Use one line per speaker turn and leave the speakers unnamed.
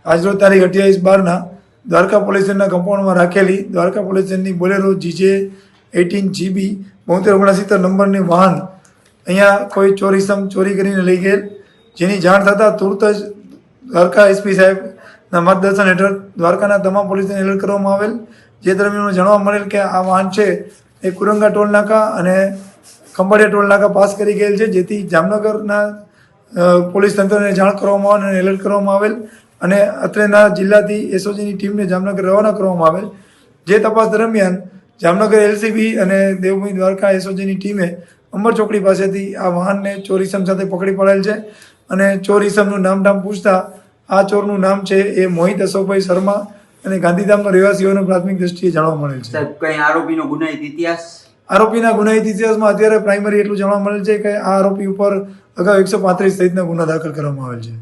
આજરોજ તારીખ 28/12 દ્વારકા પોલીસ સ્ટેશનના કમ્પાઉન્ડમાં રાખેલી દ્વારકા પોલીસ સ્ટેશનની બોલેરો GJ 18GB 7269 નંબરની વાહન અહીંયા કોઈ ચોરીસમ ચોરી કરીને લઈ ગયેલ, જેની જાણ થતાં તુરત જ દ્વારકા SP સાહેબના માર્ગદર્શન હેઠળ દ્વારકાના તમામ પોલીસને એલર્ટ કરવામાં આવેલ, જે દરમિયાન જાણવા મળેલ કે આ વાહન છે એ કુરંગા ટોલ નાકા અને ખંભાળિયા ટોલ નાકા પાસ કરી ગયેલ છે, જેથી જામનગરના પોલીસ તંત્રને જાણ કરવામાં આવેલ અને એલર્ટ કરવામાં આવેલ અને અત્રેના જિલ્લાથી SOGની ટીમને જામનગર રવાના કરવામાં આવેલ. જે તપાસ દરમિયાન જામનગર LCB અને દેવભૂમિ દ્વારકા SOGની ટીમે અંબર ચોકડી પાસેથી આ વાહનને ચોરીસમ સાથે પકડી પાડેલ છે અને ચોરીસમનું નામ પૂછતા આ ચોરનું નામ છે એ મોહિત અશોકભાઈ શર્મા અને ગાંધીધામનો રહેવાસી હોવાનું પ્રાથમિક દ્રષ્ટિએ જાણવા મળેલ છે.
સાહેબ, કઈ આરોપીનો ગુનાહિત ઇતિહાસ?
આરોપીના ગુનાહિત ઇતિહાસમાં અત્યારે પ્રાઇમરી એટલું જાણવા મળેલ છે કે આ આરોપી ઉપર અગાઉ 135 સહિતના ગુના દાખલ કરવામાં આવેલ છે.